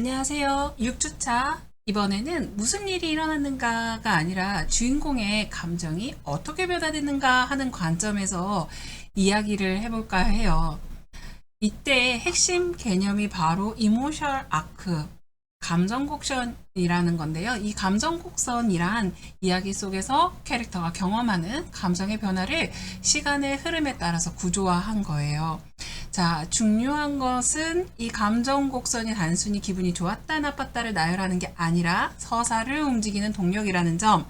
안녕하세요. 6주차. 이번에는 무슨 일이 일어났는가가 아니라 주인공의 감정이 어떻게 변화됐는가 하는 관점에서 이야기를 해볼까 해요. 이때 핵심 개념이 바로 이모셔널 아크, 감정 곡선이라는 건데요. 이 감정 곡선이란 이야기 속에서 캐릭터가 경험하는 감정의 변화를 시간의 흐름에 따라서 구조화한 거예요. 자, 중요한 것은 이 감정 곡선이 단순히 기분이 좋았다 나빴다를 나열하는 게 아니라 서사를 움직이는 동력이라는 점.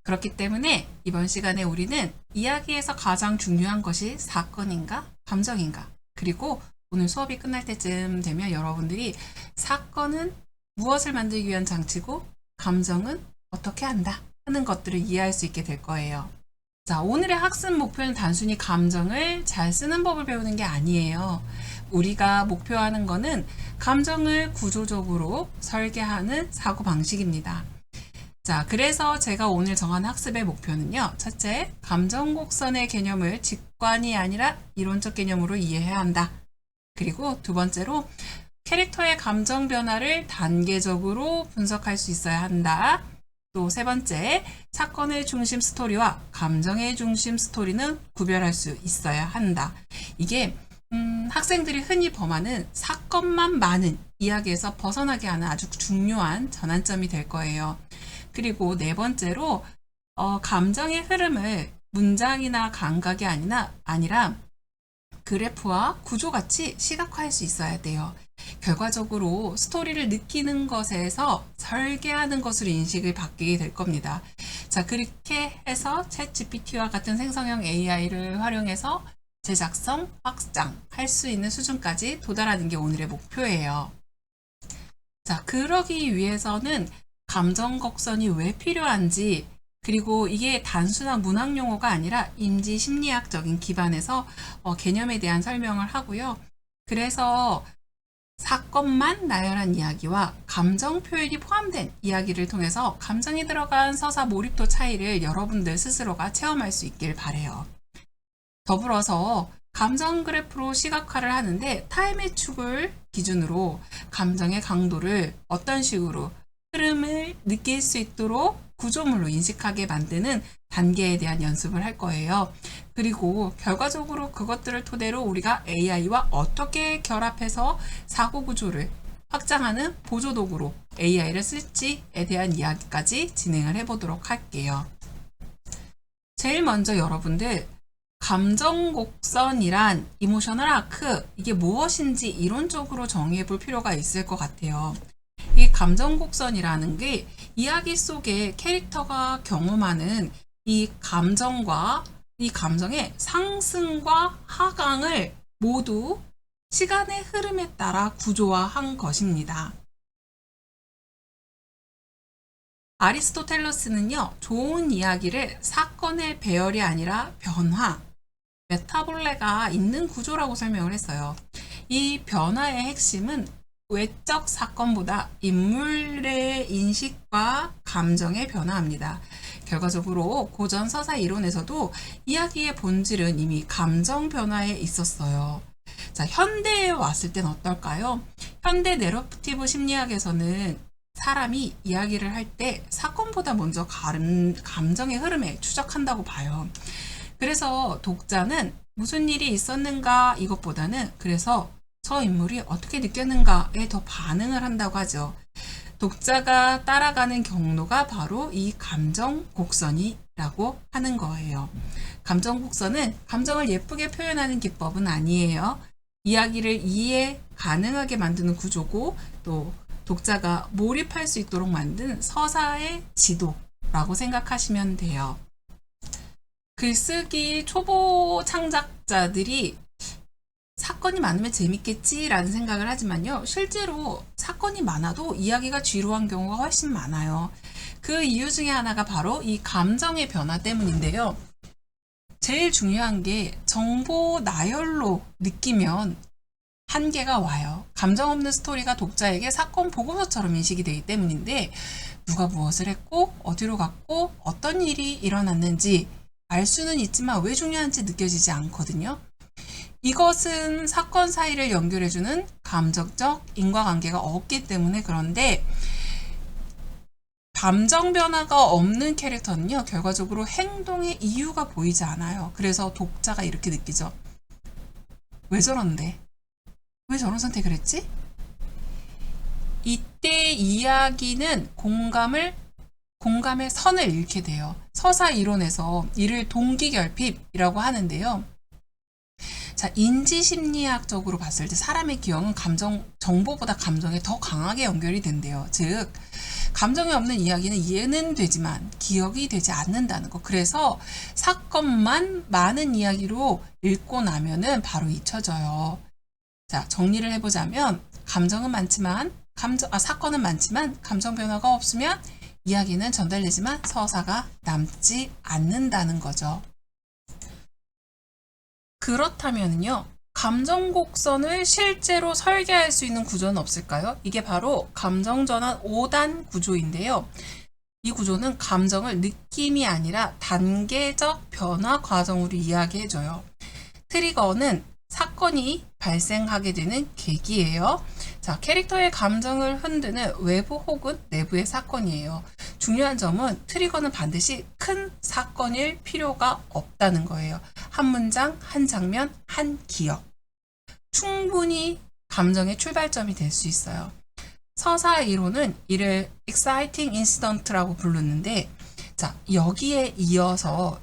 그렇기 때문에 이번 시간에 우리는 이야기에서 가장 중요한 것이 사건인가 감정인가, 그리고 오늘 수업이 끝날 때쯤 되면 여러분들이 사건은 무엇을 만들기 위한 장치고 감정은 어떻게 한다 하는 것들을 이해할 수 있게 될 거예요. 자, 오늘의 학습 목표는 단순히 감정을 잘 쓰는 법을 배우는 게 아니에요. 우리가 목표하는 거는 감정을 구조적으로 설계하는 사고방식입니다. 자, 그래서 제가 오늘 정한 학습의 목표는요. 첫째, 감정 곡선의 개념을 직관이 아니라 이론적 개념으로 이해해야 한다. 그리고 두 번째로 캐릭터의 감정 변화를 단계적으로 분석할 수 있어야 한다. 또 세 번째, 사건의 중심 스토리와 감정의 중심 스토리는 구별할 수 있어야 한다. 이게 학생들이 흔히 범하는 사건만 많은 이야기에서 벗어나게 하는 아주 중요한 전환점이 될 거예요. 그리고 네 번째로 감정의 흐름을 문장이나 감각이 아니라 그래프와 구조같이 시각화할 수 있어야 돼요. 결과적으로 스토리를 느끼는 것에서 설계하는 것으로 인식을 바뀌게 될 겁니다. 자, 그렇게 해서 챗GPT와 같은 생성형 AI를 활용해서 제작성 확장할 수 있는 수준까지 도달하는 게 오늘의 목표예요. 자, 그러기 위해서는 감정 곡선이 왜 필요한지, 그리고 이게 단순한 문학 용어가 아니라 인지 심리학적인 기반에서 개념에 대한 설명을 하고요. 그래서 사건만 나열한 이야기와 감정 표현이 포함된 이야기를 통해서 감정이 들어간 서사 몰입도 차이를 여러분들 스스로가 체험할 수 있길 바래요. 더불어서 감정 그래프로 시각화를 하는데 타임의 축을 기준으로 감정의 강도를 어떤 식으로 흐름을 느낄 수 있도록 구조물로 인식하게 만드는 단계에 대한 연습을 할 거예요. 그리고 결과적으로 그것들을 토대로 우리가 AI와 어떻게 결합해서 사고 구조를 확장하는 보조도구로 AI를 쓸지에 대한 이야기까지 진행을 해보도록 할게요. 제일 먼저 여러분들, 감정 곡선이란 이모셔널 아크, 이게 무엇인지 이론적으로 정의해 볼 필요가 있을 것 같아요. 이 감정 곡선이라는 게 이야기 속에 캐릭터가 경험하는 이 감정과 이 감정의 상승과 하강을 모두 시간의 흐름에 따라 구조화한 것입니다. 아리스토텔레스는요, 좋은 이야기를 사건의 배열이 아니라 변화, 메타볼레가 있는 구조라고 설명을 했어요. 이 변화의 핵심은 외적 사건보다 인물의 인식과 감정의 변화입니다. 결과적으로 고전 서사 이론에서도 이야기의 본질은 이미 감정 변화에 있었어요. 자, 현대에 왔을 땐 어떨까요? 현대 내러티브 심리학에서는 사람이 이야기를 할 때 사건보다 먼저 감정의 흐름에 추적한다고 봐요. 그래서 독자는 무슨 일이 있었는가 이것보다는 그래서 저 인물이 어떻게 느꼈는가에 더 반응을 한다고 하죠. 독자가 따라가는 경로가 바로 이 감정 곡선이라고 하는 거예요. 감정 곡선은 감정을 예쁘게 표현하는 기법은 아니에요. 이야기를 이해 가능하게 만드는 구조고, 또 독자가 몰입할 수 있도록 만든 서사의 지도라고 생각하시면 돼요. 글쓰기 초보 창작자들이 사건이 많으면 재밌겠지라는 생각을 하지만요. 실제로 사건이 많아도 이야기가 지루한 경우가 훨씬 많아요. 그 이유 중에 하나가 바로 이 감정의 변화 때문인데요. 제일 중요한 게 정보 나열로 느끼면 한계가 와요. 감정 없는 스토리가 독자에게 사건 보고서처럼 인식이 되기 때문인데, 누가 무엇을 했고 어디로 갔고 어떤 일이 일어났는지 알 수는 있지만 왜 중요한지 느껴지지 않거든요. 이것은 사건 사이를 연결해주는 감정적 인과관계가 없기 때문에 그런데 감정 변화가 없는 캐릭터는요, 결과적으로 행동의 이유가 보이지 않아요. 그래서 독자가 이렇게 느끼죠. 왜 저런데? 왜 저런 선택을 했지? 이때 이야기는 공감의 선을 잃게 돼요. 서사 이론에서 이를 동기결핍이라고 하는데요. 자, 인지심리학적으로 봤을 때 사람의 기억은 정보보다 감정에 더 강하게 연결이 된대요. 즉, 감정이 없는 이야기는 이해는 되지만 기억이 되지 않는다는 거. 그래서 사건만 많은 이야기로 읽고 나면은 바로 잊혀져요. 자, 정리를 해보자면 사건은 많지만 감정 변화가 없으면 이야기는 전달되지만 서사가 남지 않는다는 거죠. 그렇다면요, 감정 곡선을 실제로 설계할 수 있는 구조는 없을까요? 이게 바로 감정전환 5단 구조인데요. 이 구조는 감정을 느낌이 아니라 단계적 변화 과정으로 이야기해줘요. 트리거는 사건이 발생하게 되는 계기예요. 자, 캐릭터의 감정을 흔드는 외부 혹은 내부의 사건이에요. 중요한 점은 트리거는 반드시 큰 사건일 필요가 없다는 거예요. 한 문장, 한 장면, 한 기억. 충분히 감정의 출발점이 될 수 있어요. 서사 이론은 이를 exciting incident라고 부르는데, 자, 여기에 이어서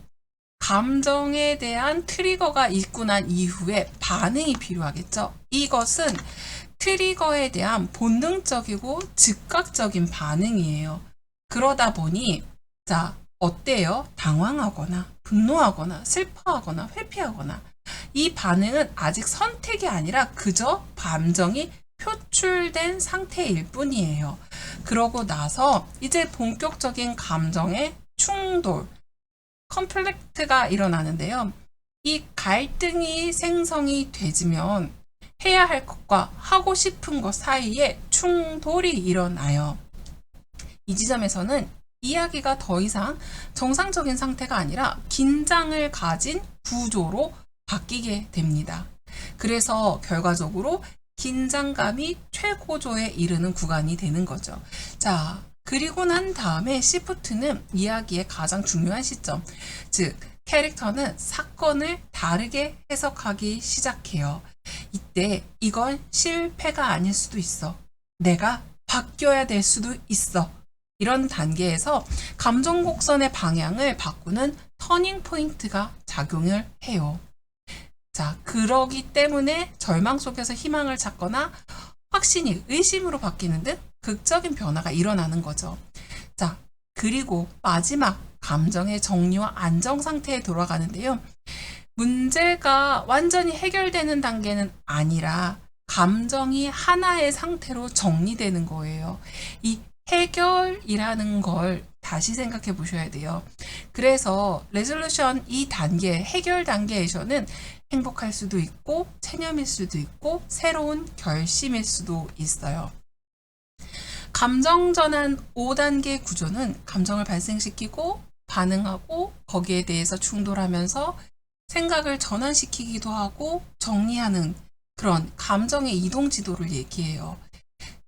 감정에 대한 트리거가 있고 난 이후에 반응이 필요하겠죠. 이것은 트리거에 대한 본능적이고 즉각적인 반응이에요. 그러다 보니 자, 어때요? 당황하거나 분노하거나 슬퍼하거나 회피하거나 이 반응은 아직 선택이 아니라 그저 감정이 표출된 상태일 뿐이에요. 그러고 나서 이제 본격적인 감정의 충돌, 컨플릭트가 일어나는데요. 이 갈등이 생성이 되지면 해야 할 것과 하고 싶은 것 사이에 충돌이 일어나요. 이 지점에서는 이야기가 더 이상 정상적인 상태가 아니라 긴장을 가진 구조로 바뀌게 됩니다. 그래서 결과적으로 긴장감이 최고조에 이르는 구간이 되는 거죠. 자, 그리고 난 다음에 시프트는 이야기의 가장 중요한 시점, 즉 캐릭터는 사건을 다르게 해석하기 시작해요. 이때 이건 실패가 아닐 수도 있어. 내가 바뀌어야 될 수도 있어. 이런 단계에서 감정 곡선의 방향을 바꾸는 터닝 포인트가 작용을 해요. 자, 그러기 때문에 절망 속에서 희망을 찾거나 확신이 의심으로 바뀌는 등 극적인 변화가 일어나는 거죠. 자, 그리고 마지막 감정의 정리와 안정 상태에 돌아가는데요. 문제가 완전히 해결되는 단계는 아니라 감정이 하나의 상태로 정리되는 거예요. 이 해결이라는 걸 다시 생각해 보셔야 돼요. 그래서 레졸루션 2단계, 해결 단계에서는 행복할 수도 있고 체념일 수도 있고 새로운 결심일 수도 있어요. 감정전환 5단계 구조는 감정을 발생시키고 반응하고 거기에 대해서 충돌하면서 생각을 전환시키기도 하고 정리하는 그런 감정의 이동 지도를 얘기해요.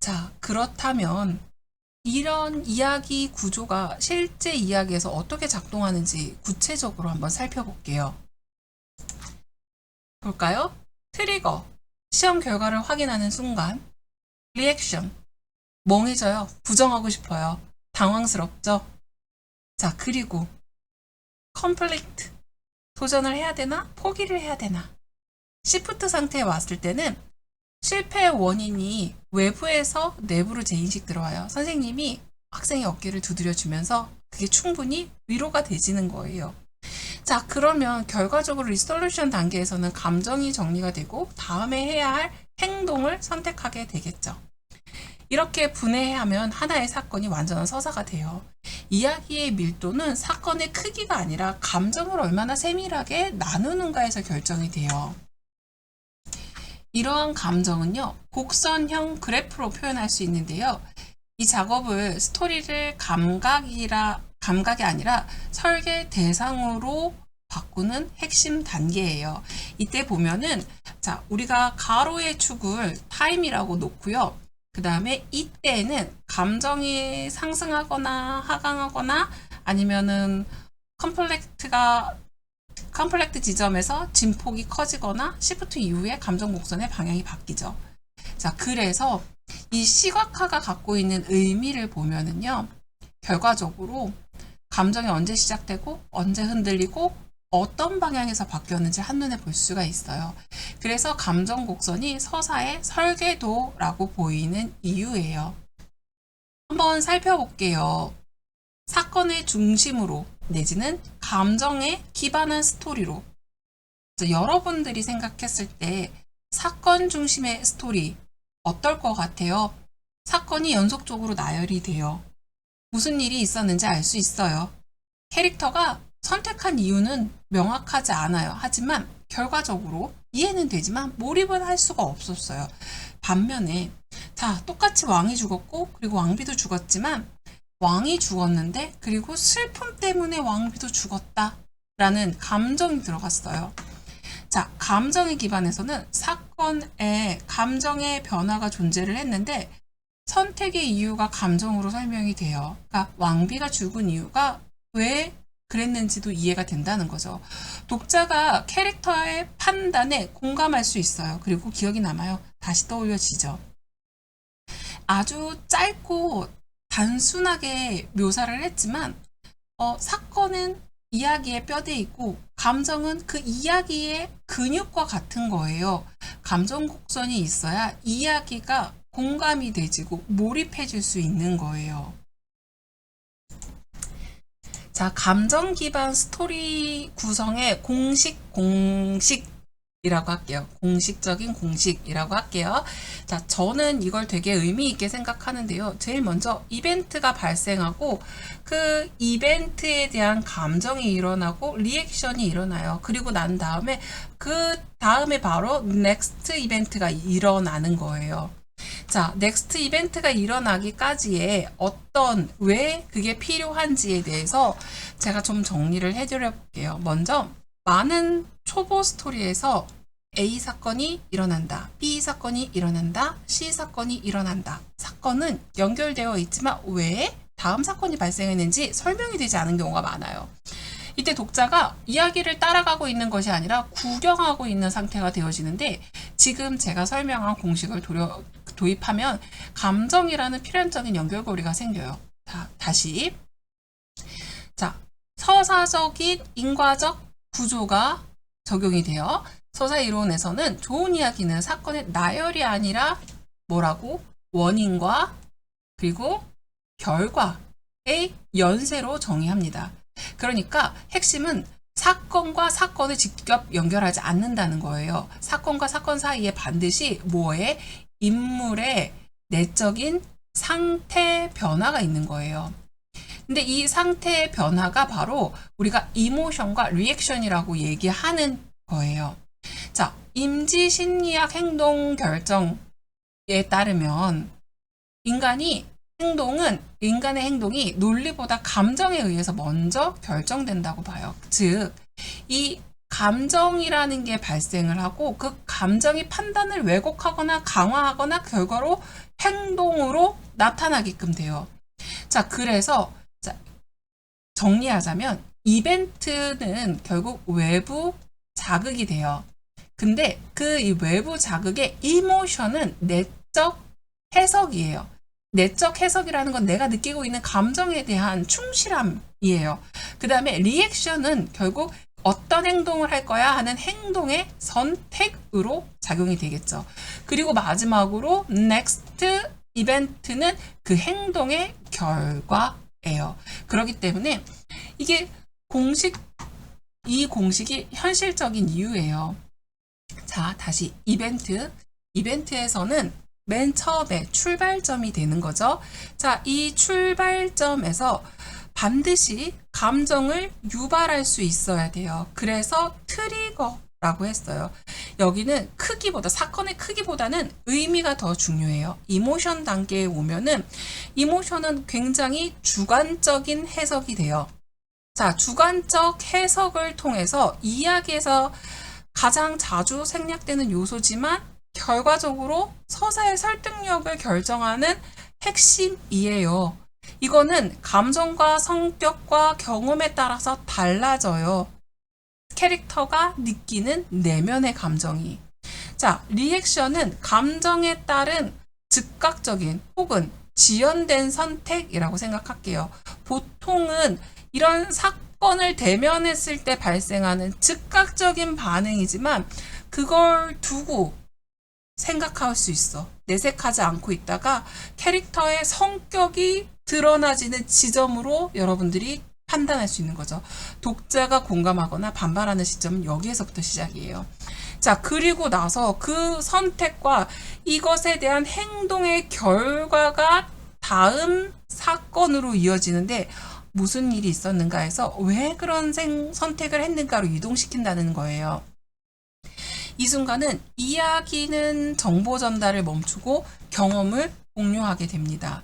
자, 그렇다면 이런 이야기 구조가 실제 이야기에서 어떻게 작동하는지 구체적으로 한번 살펴볼게요. 볼까요? 트리거, 시험 결과를 확인하는 순간. 리액션, 멍해져요. 부정하고 싶어요. 당황스럽죠? 자, 그리고 컴플리트, 도전을 해야 되나? 포기를 해야 되나? 시프트 상태에 왔을 때는 실패의 원인이 외부에서 내부로 재인식 들어와요. 선생님이 학생의 어깨를 두드려주면서 그게 충분히 위로가 되지는 거예요. 자, 그러면 결과적으로 리솔루션 단계에서는 감정이 정리가 되고 다음에 해야 할 행동을 선택하게 되겠죠. 이렇게 분해하면 하나의 사건이 완전한 서사가 돼요. 이야기의 밀도는 사건의 크기가 아니라 감정을 얼마나 세밀하게 나누는가에서 결정이 돼요. 이러한 감정은요, 곡선형 그래프로 표현할 수 있는데요. 이 작업을 스토리를 감각이 아니라 설계 대상으로 바꾸는 핵심 단계예요. 이때 보면은 자, 우리가 가로의 축을 타임이라고 놓고요. 그 다음에 이때에는 감정이 상승하거나 하강하거나 아니면은 컴플렉트 지점에서 진폭이 커지거나 시프트 이후에 감정 곡선의 방향이 바뀌죠. 자, 그래서 이 시각화가 갖고 있는 의미를 보면은요, 결과적으로 감정이 언제 시작되고 언제 흔들리고 어떤 방향에서 바뀌었는지 한눈에 볼 수가 있어요. 그래서 감정 곡선이 서사의 설계도라고 보이는 이유예요. 한번 살펴볼게요. 사건의 중심으로 내지는 감정에 기반한 스토리로. 여러분들이 생각했을 때 사건 중심의 스토리 어떨 것 같아요? 사건이 연속적으로 나열이 돼요. 무슨 일이 있었는지 알 수 있어요. 캐릭터가 선택한 이유는 명확하지 않아요. 하지만 결과적으로 이해는 되지만 몰입은 할 수가 없었어요. 반면에 자, 똑같이 왕이 죽었고 그리고 왕비도 죽었지만 왕이 죽었는데 그리고 슬픔 때문에 왕비도 죽었다 라는 감정이 들어갔어요. 자, 감정에 기반해서는 사건에 감정의 변화가 존재를 했는데 선택의 이유가 감정으로 설명이 돼요. 그러니까 왕비가 죽은 이유가 왜 그랬는지도 이해가 된다는 거죠. 독자가 캐릭터의 판단에 공감할 수 있어요. 그리고 기억이 남아요. 다시 떠올려지죠. 아주 짧고 단순하게 묘사를 했지만 사건은 이야기의 뼈대 있고 감정은 그 이야기의 근육과 같은 거예요. 감정 곡선이 있어야 이야기가 공감이 되지고 몰입해질 수 있는 거예요. 자, 감정 기반 스토리 구성의 공식이라고 할게요. 공식적인 공식이라고 할게요. 자, 저는 이걸 되게 의미 있게 생각하는데요. 제일 먼저 이벤트가 발생하고 그 이벤트에 대한 감정이 일어나고 리액션이 일어나요. 그리고 난 다음에 그 다음에 바로 넥스트 이벤트가 일어나는 거예요. 자, 넥스트 이벤트가 일어나기까지의 왜 그게 필요한지에 대해서 제가 좀 정리를 해드려 볼게요. 먼저 많은 초보 스토리에서 A 사건이 일어난다, B 사건이 일어난다, C 사건이 일어난다. 사건은 연결되어 있지만 왜 다음 사건이 발생했는지 설명이 되지 않은 경우가 많아요. 이때 독자가 이야기를 따라가고 있는 것이 아니라 구경하고 있는 상태가 되어지는데 지금 제가 설명한 공식을 도입하면 감정이라는 필연적인 연결고리가 생겨요. 자, 다시. 자, 서사적인 인과적 구조가 적용이 돼요. 서사 이론에서는 좋은 이야기는 사건의 나열이 아니라 뭐라고? 원인과 그리고 결과의 연쇄로 정의합니다. 그러니까 핵심은 사건과 사건을 직접 연결하지 않는다는 거예요. 사건과 사건 사이에 반드시 인물의 내적인 상태 변화가 있는 거예요. 근데 이 상태의 변화가 바로 우리가 이모션과 리액션이라고 얘기하는 거예요. 자, 임지심리학 행동 결정에 따르면 인간의 행동이 논리보다 감정에 의해서 먼저 결정된다고 봐요. 즉, 이 감정이라는 게 발생을 하고 그 감정이 판단을 왜곡하거나 강화하거나 결과로 행동으로 나타나게끔 돼요. 자, 그래서 정리하자면 이벤트는 결국 외부 자극이 돼요. 근데 그 이 외부 자극의 이모션은 내적 해석이에요. 내적 해석이라는 건 내가 느끼고 있는 감정에 대한 충실함이에요. 그 다음에 리액션은 결국 어떤 행동을 할 거야 하는 행동의 선택으로 작용이 되겠죠. 그리고 마지막으로 next 이벤트는 그 행동의 결과예요. 그렇기 때문에 이게 이 공식이 현실적인 이유예요. 자, 다시 이벤트에서는 맨 처음에 출발점이 되는 거죠. 자, 이 출발점에서 반드시 감정을 유발할 수 있어야 돼요. 그래서 트리거라고 했어요. 여기는 사건의 크기보다는 의미가 더 중요해요. 이모션 단계에 오면은 이모션은 굉장히 주관적인 해석이 돼요. 자, 주관적 해석을 통해서 이야기에서 가장 자주 생략되는 요소지만 결과적으로 서사의 설득력을 결정하는 핵심이에요. 이거는 감정과 성격과 경험에 따라서 달라져요. 캐릭터가 느끼는 내면의 감정이. 자, 리액션은 감정에 따른 즉각적인 혹은 지연된 선택이라고 생각할게요. 보통은 이런 사건을 대면했을 때 발생하는 즉각적인 반응이지만 그걸 두고 생각할 수 있어. 내색하지 않고 있다가 캐릭터의 성격이 드러나지는 지점으로 여러분들이 판단할 수 있는 거죠. 독자가 공감하거나 반발하는 시점은 여기에서부터 시작이에요. 자, 그리고 나서 그 선택과 이것에 대한 행동의 결과가 다음 사건으로 이어지는데 무슨 일이 있었는가 해서 왜 그런 선택을 했는가로 이동시킨다는 거예요. 이 순간은 이야기는 정보 전달을 멈추고 경험을 공유하게 됩니다.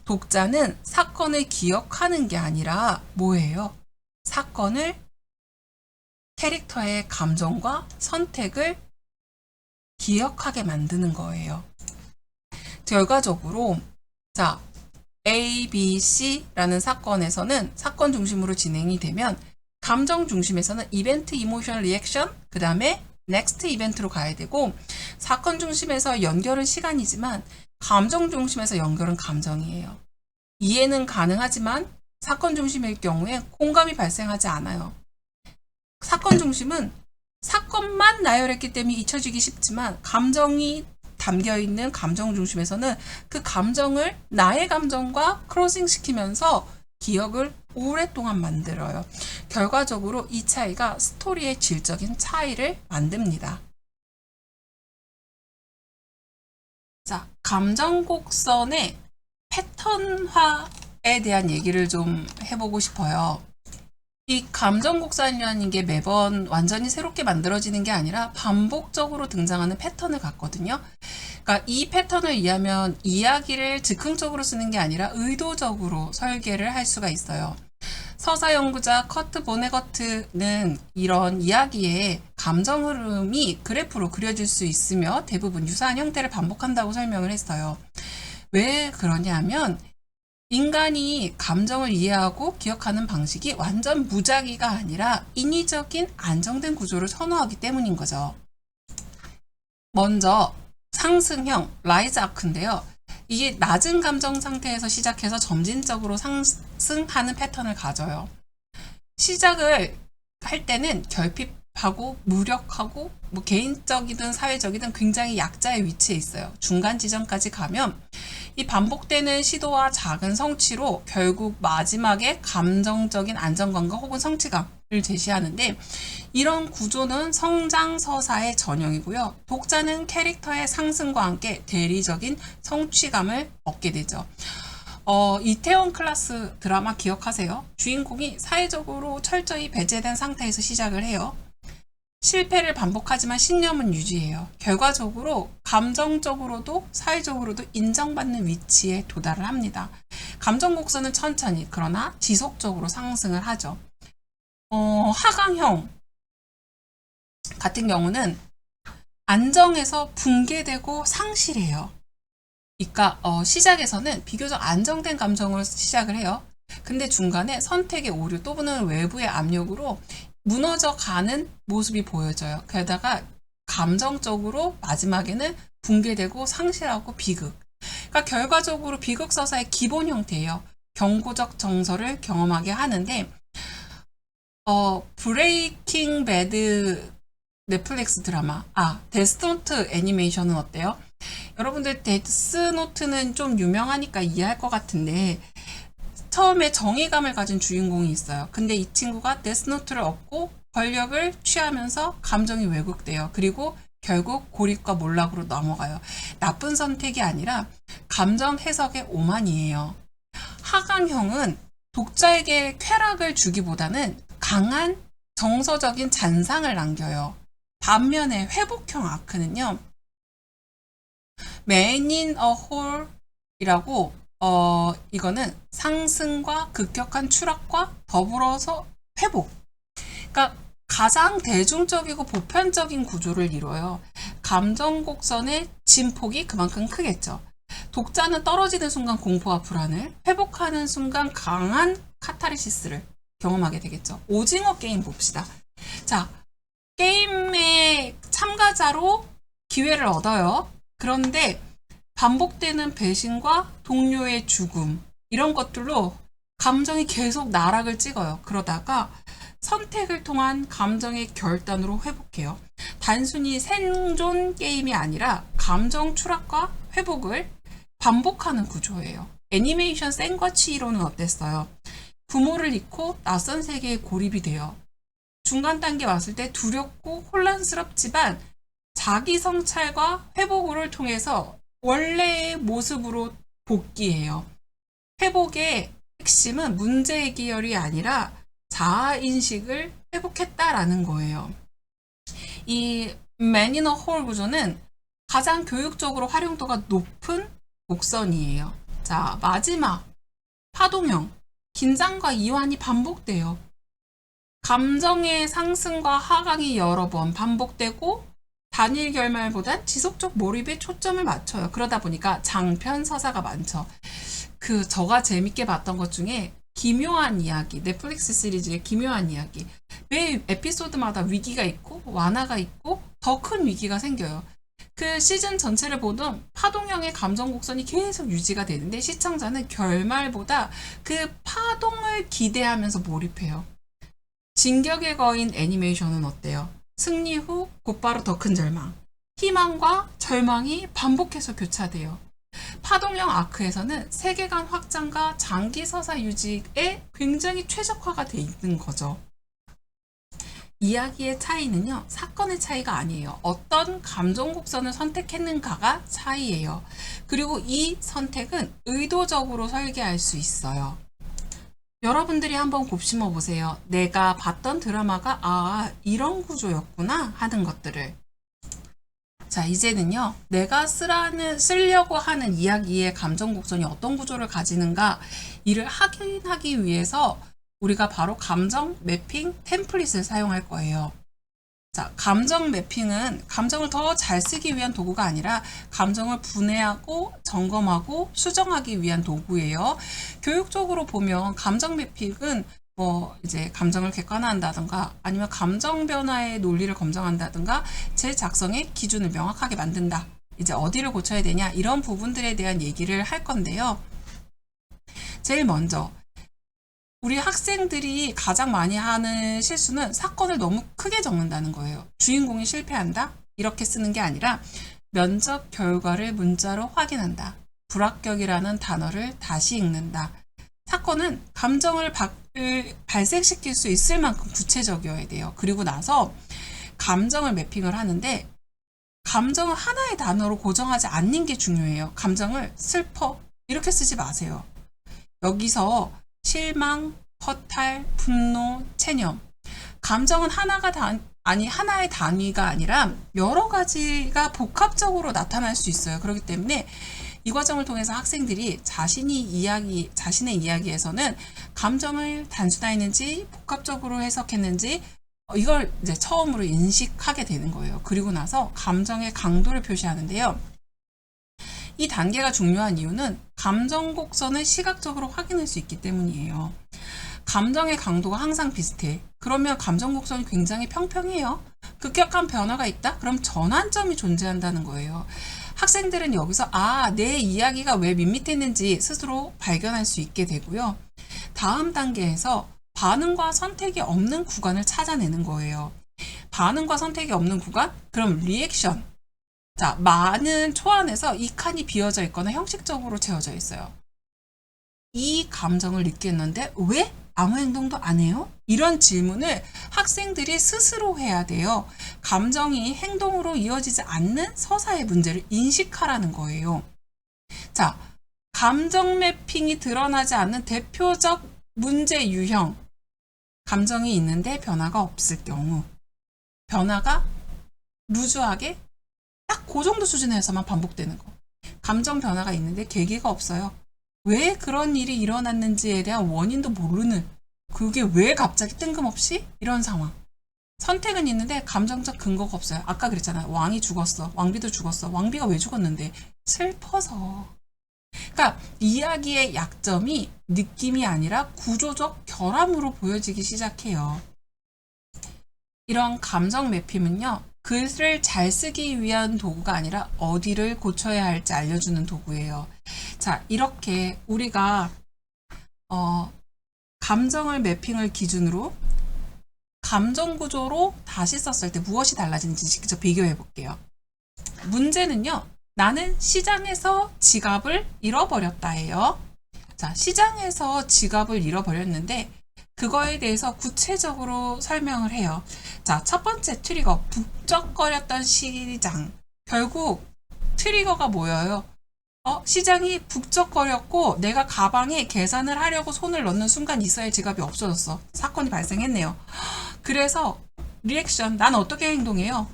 독자는 사건을 기억하는 게 아니라 뭐예요? 사건을 캐릭터의 감정과 선택을 기억하게 만드는 거예요. 결과적으로 자, A, B, C라는 사건에서는 사건 중심으로 진행이 되면 감정 중심에서는 이벤트, 이모션, 리액션, 그 다음에 넥스트 이벤트로 가야 되고 사건 중심에서 연결은 시간이지만 감정 중심에서 연결은 감정이에요. 이해는 가능하지만 사건 중심일 경우에 공감이 발생하지 않아요. 사건 중심은 사건만 나열했기 때문에 잊혀지기 쉽지만 감정이 담겨있는 감정 중심에서는 그 감정을 나의 감정과 크로싱 시키면서 기억을 오랫동안 만들어요. 결과적으로 이 차이가 스토리의 질적인 차이를 만듭니다. 자, 감정 곡선의 패턴화에 대한 얘기를 좀 해보고 싶어요. 이 감정 곡선이라는 게 매번 완전히 새롭게 만들어지는 게 아니라 반복적으로 등장하는 패턴을 갖거든요. 그러니까 이 패턴을 이해하면 이야기를 즉흥적으로 쓰는 게 아니라 의도적으로 설계를 할 수가 있어요. 서사 연구자 커트 보네거트는 이런 이야기의 감정 흐름이 그래프로 그려질 수 있으며 대부분 유사한 형태를 반복한다고 설명을 했어요. 왜 그러냐면 인간이 감정을 이해하고 기억하는 방식이 완전 무작위가 아니라 인위적인 안정된 구조를 선호하기 때문인 거죠. 먼저 상승형 라이즈 아크인데요. 이게 낮은 감정 상태에서 시작해서 점진적으로 상승하는 패턴을 가져요. 시작을 할 때는 결핍하고 무력하고 뭐 개인적이든 사회적이든 굉장히 약자의 위치에 있어요. 중간 지점까지 가면 이 반복되는 시도와 작은 성취로 결국 마지막에 감정적인 안정감과 혹은 성취감을 제시하는데 이런 구조는 성장 서사의 전형이고요. 독자는 캐릭터의 상승과 함께 대리적인 성취감을 얻게 되죠. 이태원 클라스 드라마 기억하세요? 주인공이 사회적으로 철저히 배제된 상태에서 시작을 해요. 실패를 반복하지만 신념은 유지해요. 결과적으로 감정적으로도 사회적으로도 인정받는 위치에 도달을 합니다. 감정 곡선은 천천히 그러나 지속적으로 상승을 하죠. 하강형 같은 경우는 안정에서 붕괴되고 상실해요. 그러니까 시작에서는 비교적 안정된 감정을 시작을 해요. 근데 중간에 선택의 오류 또는 외부의 압력으로 무너져 가는 모습이 보여져요. 게다가 감정적으로 마지막에는 붕괴되고 상실하고 비극. 그러니까 결과적으로 비극 서사의 기본 형태예요. 경고적 정서를 경험하게 하는데 브레이킹 배드 넷플릭스 드라마 데스노트 애니메이션은 어때요? 여러분들 데스노트는 좀 유명하니까 이해할 것 같은데 처음에 정의감을 가진 주인공이 있어요. 근데 이 친구가 데스노트를 얻고 권력을 취하면서 감정이 왜곡돼요. 그리고 결국 고립과 몰락으로 넘어가요. 나쁜 선택이 아니라 감정 해석의 오만이에요. 하강형은 독자에게 쾌락을 주기보다는 강한 정서적인 잔상을 남겨요. 반면에 회복형 아크는요. Man in a Hole이라고 이거는 상승과 급격한 추락과 더불어서 회복. 그러니까 가장 대중적이고 보편적인 구조를 이뤄요. 감정 곡선의 진폭이 그만큼 크겠죠. 독자는 떨어지는 순간 공포와 불안을, 회복하는 순간 강한 카타르시스를 경험하게 되겠죠. 오징어 게임 봅시다. 자, 게임의 참가자로 기회를 얻어요. 그런데 반복되는 배신과 동료의 죽음, 이런 것들로 감정이 계속 나락을 찍어요. 그러다가 선택을 통한 감정의 결단으로 회복해요. 단순히 생존 게임이 아니라 감정 추락과 회복을 반복하는 구조예요. 애니메이션 생과 치히로는 어땠어요? 부모를 잃고 낯선 세계에 고립이 돼요. 중간 단계 왔을 때 두렵고 혼란스럽지만 자기 성찰과 회복을 통해서 원래의 모습으로 복귀해요. 회복의 핵심은 문제 해결이 아니라 자아인식을 회복했다라는 거예요. 이 Man in a Hole 구조는 가장 교육적으로 활용도가 높은 곡선이에요. 자, 마지막 파동형. 긴장과 이완이 반복돼요. 감정의 상승과 하강이 여러 번 반복되고 단일 결말보단 지속적 몰입에 초점을 맞춰요. 그러다 보니까 장편 서사가 많죠. 저가 재밌게 봤던 것 중에 기묘한 이야기, 넷플릭스 시리즈의 기묘한 이야기. 매 에피소드마다 위기가 있고 완화가 있고 더 큰 위기가 생겨요. 그 시즌 전체를 보던 파동형의 감정 곡선이 계속 유지가 되는데 시청자는 결말보다 그 파동을 기대하면서 몰입해요. 진격의 거인 애니메이션은 어때요? 승리 후 곧바로 더 큰 절망. 희망과 절망이 반복해서 교차돼요. 파동형 아크에서는 세계관 확장과 장기 서사 유지에 굉장히 최적화가 돼 있는 거죠. 이야기의 차이는요, 사건의 차이가 아니에요. 어떤 감정 곡선을 선택했는가가 차이예요. 그리고 이 선택은 의도적으로 설계할 수 있어요. 여러분들이 한번 곱씹어 보세요. 내가 봤던 드라마가 이런 구조였구나 하는 것들을. 자, 이제는요, 내가 쓰려고 하는 이야기의 감정 곡선이 어떤 구조를 가지는가 이를 확인하기 위해서 우리가 바로 감정 매핑 템플릿을 사용할 거예요. 자, 감정 매핑은 감정을 더 잘 쓰기 위한 도구가 아니라 감정을 분해하고 점검하고 수정하기 위한 도구예요. 교육적으로 보면 감정 매핑은 이제 감정을 객관화한다든가 아니면 감정 변화의 논리를 검증한다든가 재작성의 기준을 명확하게 만든다. 이제 어디를 고쳐야 되냐 이런 부분들에 대한 얘기를 할 건데요. 제일 먼저 우리 학생들이 가장 많이 하는 실수는 사건을 너무 크게 적는다는 거예요. 주인공이 실패한다? 이렇게 쓰는 게 아니라 면접 결과를 문자로 확인한다. 불합격이라는 단어를 다시 읽는다. 사건은 감정을 발생시킬 수 있을 만큼 구체적이어야 돼요. 그리고 나서 감정을 매핑을 하는데 감정을 하나의 단어로 고정하지 않는 게 중요해요. 감정을 슬퍼 이렇게 쓰지 마세요. 여기서 실망, 허탈, 분노, 체념. 감정은 하나의 단위가 아니라 여러 가지가 복합적으로 나타날 수 있어요. 그렇기 때문에 이 과정을 통해서 학생들이 자신의 이야기에서는 감정을 단순화했는지 복합적으로 해석했는지 이걸 이제 처음으로 인식하게 되는 거예요. 그리고 나서 감정의 강도를 표시하는데요. 이 단계가 중요한 이유는 감정 곡선을 시각적으로 확인할 수 있기 때문이에요. 감정의 강도가 항상 비슷해. 그러면 감정 곡선이 굉장히 평평해요. 급격한 변화가 있다? 그럼 전환점이 존재한다는 거예요. 학생들은 여기서 내 이야기가 왜 밋밋했는지 스스로 발견할 수 있게 되고요. 다음 단계에서 반응과 선택이 없는 구간을 찾아내는 거예요. 반응과 선택이 없는 구간? 그럼 리액션. 자, 많은 초안에서 이 칸이 비어져 있거나 형식적으로 채워져 있어요. 이 감정을 느꼈는데 왜 아무 행동도 안 해요? 이런 질문을 학생들이 스스로 해야 돼요. 감정이 행동으로 이어지지 않는 서사의 문제를 인식하라는 거예요. 자, 감정 매핑이 드러나지 않는 대표적 문제 유형. 감정이 있는데 변화가 없을 경우. 변화가 루즈하게 딱 그 정도 수준에서만 반복되는 거. 감정 변화가 있는데 계기가 없어요. 왜 그런 일이 일어났는지에 대한 원인도 모르는, 그게 왜 갑자기 뜬금없이 이런 상황. 선택은 있는데 감정적 근거가 없어요. 아까 그랬잖아요. 왕이 죽었어. 왕비도 죽었어. 왕비가 왜 죽었는데? 슬퍼서. 그러니까 이야기의 약점이 느낌이 아니라 구조적 결함으로 보여지기 시작해요. 이런 감정 매핑은요. 글을 잘 쓰기 위한 도구가 아니라 어디를 고쳐야 할지 알려주는 도구예요. 자, 이렇게 우리가 감정을 매핑을 기준으로 감정 구조로 다시 썼을 때 무엇이 달라지는지 직접 비교해 볼게요. 문제는요. 나는 시장에서 지갑을 잃어버렸다예요. 자, 시장에서 지갑을 잃어버렸는데 그거에 대해서 구체적으로 설명을 해요. 자, 첫 번째 트리거, 북적거렸던 시장. 결국 트리거가 뭐예요? 시장이 북적거렸고 내가 가방에 계산을 하려고 손을 넣는 순간 이스라엘 지갑이 없어졌어. 사건이 발생했네요. 그래서 리액션, 난 어떻게 행동해요?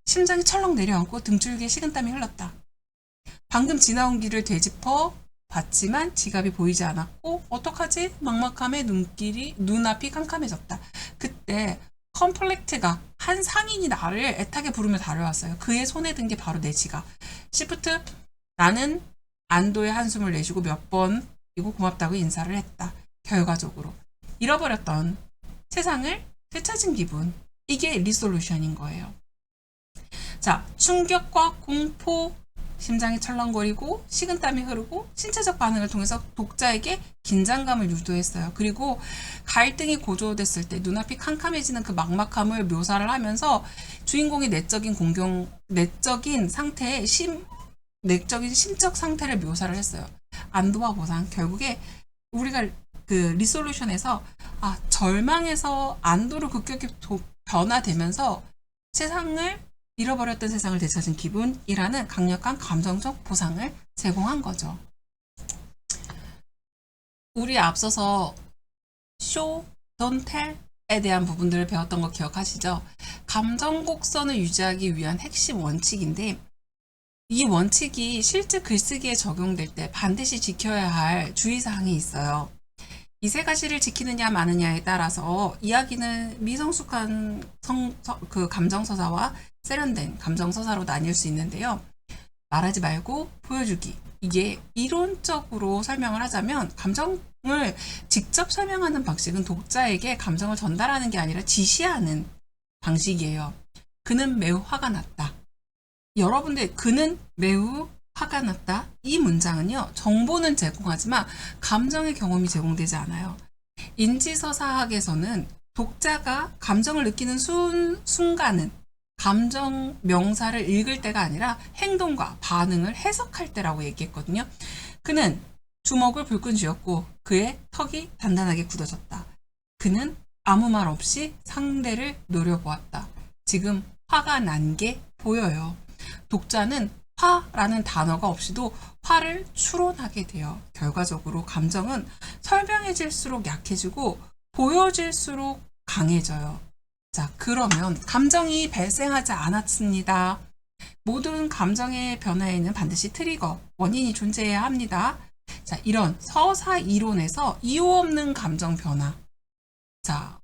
심장이 철렁 내려앉고 등줄기에 식은땀이 흘렀다. 방금 지나온 길을 되짚어 봤지만 지갑이 보이지 않았고 어떡하지? 막막함에 눈앞이 캄캄해졌다. 그때 컴플렉트가 한 상인이 나를 애타게 부르며 달려왔어요. 그의 손에 든 게 바로 내 지갑. 시프트, 나는 안도의 한숨을 내쉬고 몇 번이고 고맙다고 인사를 했다. 결과적으로 잃어버렸던 세상을 되찾은 기분. 이게 리솔루션인 거예요. 자, 충격과 공포, 심장이 철렁거리고 식은땀이 흐르고 신체적 반응을 통해서 독자에게 긴장감을 유도했어요. 그리고 갈등이 고조됐을 때 눈앞이 캄캄해지는 그 막막함을 묘사를 하면서 주인공의 내적인 상태의 내적인 심적 상태를 묘사를 했어요. 안도와 보상. 결국에 우리가 그 리솔루션에서 절망에서 안도로 급격히 변화되면서 세상을 잃어버렸던 세상을 되찾은 기분이라는 강력한 감정적 보상을 제공한 거죠. 우리 앞서서 show, don't tell에 대한 부분들을 배웠던 거 기억하시죠? 감정 곡선을 유지하기 위한 핵심 원칙인데 이 원칙이 실제 글쓰기에 적용될 때 반드시 지켜야 할 주의사항이 있어요. 이 세 가지를 지키느냐 마느냐에 따라서 이야기는 미성숙한 감정서사와 세련된 감정서사로 나뉠 수 있는데요. 말하지 말고 보여주기. 이게 이론적으로 설명을 하자면 감정을 직접 설명하는 방식은 독자에게 감정을 전달하는 게 아니라 지시하는 방식이에요. 그는 매우 화가 났다. 여러분들, 그는 매우 화가 났다. 이 문장은요, 정보는 제공하지만 감정의 경험이 제공되지 않아요. 인지서사학에서는 독자가 감정을 느끼는 순간은 감정 명사를 읽을 때가 아니라 행동과 반응을 해석할 때라고 얘기했거든요. 그는 주먹을 불끈 쥐었고 그의 턱이 단단하게 굳어졌다. 그는 아무 말 없이 상대를 노려보았다. 지금 화가 난 게 보여요. 독자는 화라는 단어가 없이도 화를 추론하게 돼요. 결과적으로 감정은 설명해질수록 약해지고 보여질수록 강해져요. 자, 그러면 감정이 발생하지 않았습니다. 모든 감정의 변화에는 반드시 트리거, 원인이 존재해야 합니다. 자, 이런 서사 이론에서 이유 없는 감정 변화. 자,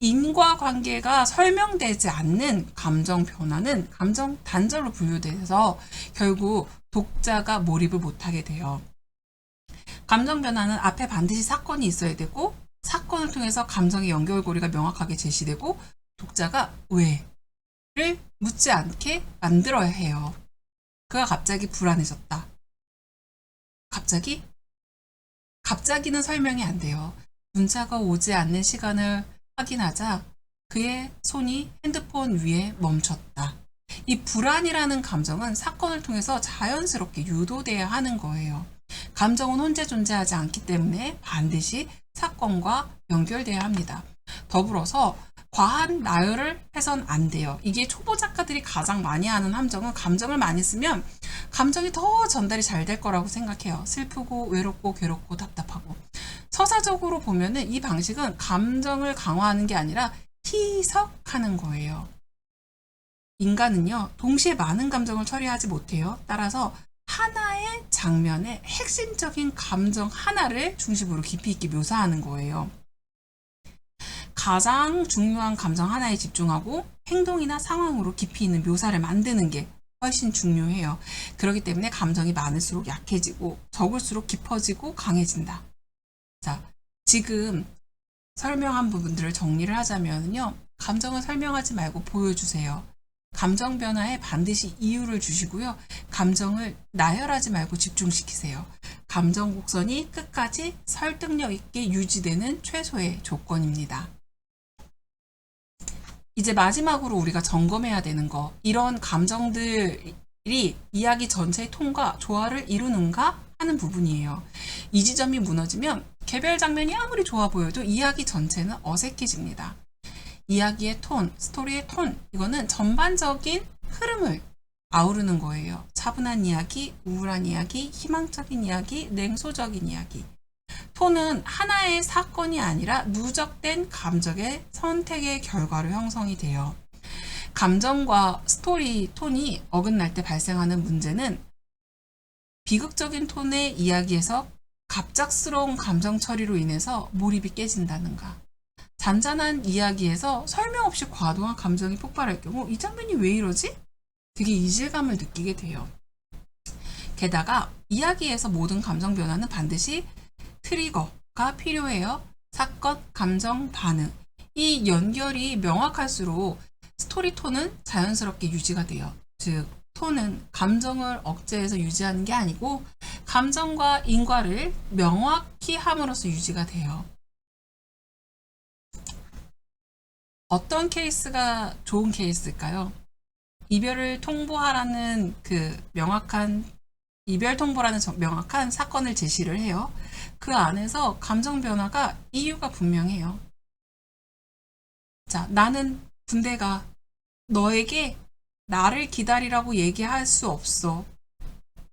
인과관계가 설명되지 않는 감정 변화는 감정 단절로 분류돼서 결국 독자가 몰입을 못하게 돼요. 감정 변화는 앞에 반드시 사건이 있어야 되고 사건을 통해서 감정의 연결고리가 명확하게 제시되고 독자가 왜를 묻지 않게 만들어야 해요. 그가 갑자기 불안해졌다. 갑자기는 설명이 안 돼요. 문자가 오지 않는 시간을 확인하자 그의 손이 핸드폰 위에 멈췄다. 이 불안이라는 감정은 사건을 통해서 자연스럽게 유도돼야 하는 거예요. 감정은 혼자 존재하지 않기 때문에 반드시 사건과 연결돼야 합니다. 더불어서 과한 나열을 해선 안 돼요. 이게 초보 작가들이 가장 많이 하는 함정은 감정을 많이 쓰면 감정이 더 전달이 잘 될 거라고 생각해요. 슬프고 외롭고 괴롭고 답답하고. 서사적으로 보면은 이 방식은 감정을 강화하는 게 아니라 희석하는 거예요. 인간은요, 동시에 많은 감정을 처리하지 못해요. 따라서 하나의 장면의 핵심적인 감정 하나를 중심으로 깊이 있게 묘사하는 거예요. 가장 중요한 감정 하나에 집중하고 행동이나 상황으로 깊이 있는 묘사를 만드는 게 훨씬 중요해요. 그렇기 때문에 감정이 많을수록 약해지고 적을수록 깊어지고 강해진다. 자, 지금 설명한 부분들을 정리를 하자면요. 감정을 설명하지 말고 보여주세요. 감정 변화에 반드시 이유를 주시고요. 감정을 나열하지 말고 집중시키세요. 감정 곡선이 끝까지 설득력 있게 유지되는 최소의 조건입니다. 이제 마지막으로 우리가 점검해야 되는 거, 이런 감정들이 이야기 전체의 톤과 조화를 이루는가 하는 부분이에요. 이 지점이 무너지면 개별 장면이 아무리 좋아 보여도 이야기 전체는 어색해집니다. 이야기의 톤, 스토리의 톤, 이거는 전반적인 흐름을 아우르는 거예요. 차분한 이야기, 우울한 이야기, 희망적인 이야기, 냉소적인 이야기. 톤은 하나의 사건이 아니라 누적된 감정의 선택의 결과로 형성이 돼요. 감정과 스토리 톤이 어긋날 때 발생하는 문제는 비극적인 톤의 이야기에서 갑작스러운 감정 처리로 인해서 몰입이 깨진다는가, 잔잔한 이야기에서 설명 없이 과도한 감정이 폭발할 경우 이 장면이 왜 이러지? 되게 이질감을 느끼게 돼요. 게다가 이야기에서 모든 감정 변화는 반드시 트리거가 필요해요. 사건, 감정, 반응. 이 연결이 명확할수록 스토리 톤은 자연스럽게 유지가 돼요. 즉, 톤은 감정을 억제해서 유지하는 게 아니고 감정과 인과를 명확히 함으로써 유지가 돼요. 어떤 케이스가 좋은 케이스일까요? 이별을 통보하라는 이별 통보라는 명확한 사건을 제시를 해요. 그 안에서 감정 변화가 이유가 분명해요. 자, 나는 군대가 너에게 나를 기다리라고 얘기할 수 없어.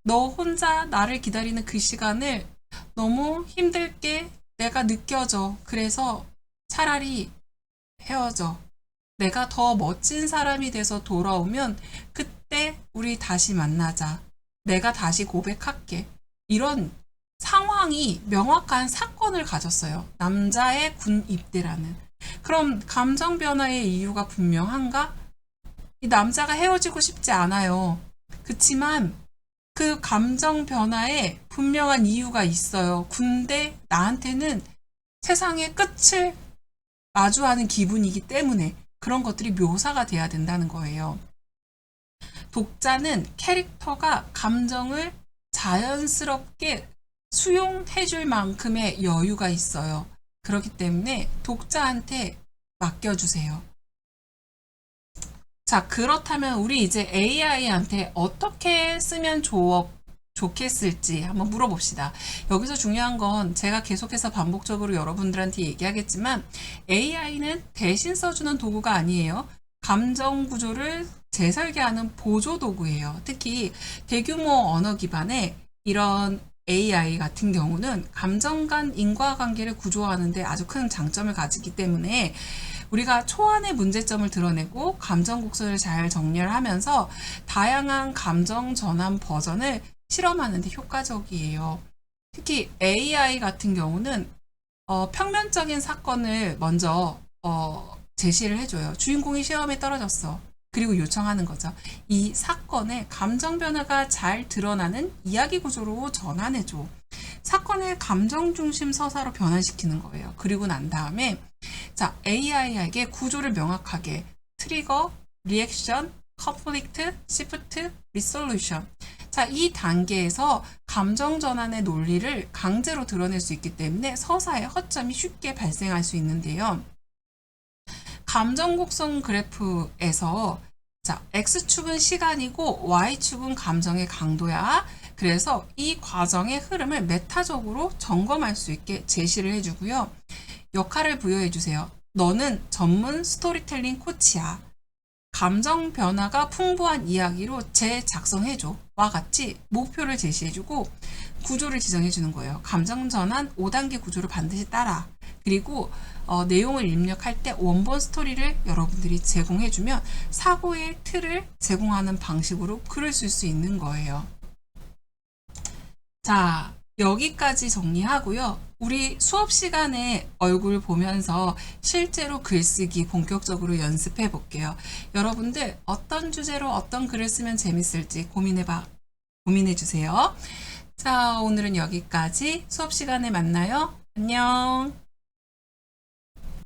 너 혼자 나를 기다리는 그 시간을 너무 힘들게 내가 느껴져. 그래서 차라리 헤어져. 내가 더 멋진 사람이 돼서 돌아오면 그때 우리 다시 만나자. 내가 다시 고백할게. 이런 상황이 명확한 사건을 가졌어요. 남자의 군 입대라는. 그럼 감정 변화의 이유가 분명한가? 이 남자가 헤어지고 싶지 않아요. 그치만 그 감정 변화에 분명한 이유가 있어요. 근데 나한테는 세상의 끝을 마주하는 기분이기 때문에 그런 것들이 묘사가 돼야 된다는 거예요. 독자는 캐릭터가 감정을 자연스럽게 수용해줄 만큼의 여유가 있어요. 그렇기 때문에 독자한테 맡겨주세요. 자, 그렇다면 우리 이제 AI한테 어떻게 쓰면 좋겠을지 한번 물어봅시다. 여기서 중요한 건 제가 계속해서 반복적으로 여러분들한테 얘기하겠지만 AI는 대신 써주는 도구가 아니에요. 감정 구조를 재설계하는 보조 도구예요. 특히 대규모 언어 기반의 이런 AI 같은 경우는 감정 간 인과관계를 구조하는 데 아주 큰 장점을 가지기 때문에 우리가 초안의 문제점을 드러내고 감정 곡선을 잘 정리를 하면서 다양한 감정 전환 버전을 실험하는 데 효과적이에요. 특히 AI 같은 경우는 평면적인 사건을 먼저 제시를 해줘요. 주인공이 시험에 떨어졌어. 그리고 요청하는 거죠. 이 사건의 감정 변화가 잘 드러나는 이야기 구조로 전환해줘. 사건을 감정 중심 서사로 변환시키는 거예요. 그리고 난 다음에 자, AI에게 구조를 명확하게 트리거, 리액션, 컨플릭트, 시프트, 리솔루션. 자, 이 단계에서 감정 전환의 논리를 강제로 드러낼 수 있기 때문에 서사의 허점이 쉽게 발생할 수 있는데요. 감정 곡선 그래프에서 자, X축은 시간이고 Y축은 감정의 강도야. 그래서 이 과정의 흐름을 메타적으로 점검할 수 있게 제시를 해주고요. 역할을 부여해 주세요. 너는 전문 스토리텔링 코치야. 감정 변화가 풍부한 이야기로 재작성해줘. 와 같이 목표를 제시해주고 구조를 지정해주는 거예요. 감정 전환 5단계 구조를 반드시 따라. 그리고 내용을 입력할 때 원본 스토리를 여러분들이 제공해주면 사고의 틀을 제공하는 방식으로 글을 쓸 수 있는 거예요. 자, 여기까지 정리하고요. 우리 수업 시간에 얼굴 보면서 실제로 글쓰기 본격적으로 연습해 볼게요. 여러분들 어떤 주제로 어떤 글을 쓰면 재밌을지 고민해 주세요. 자, 오늘은 여기까지. 수업 시간에 만나요. 안녕.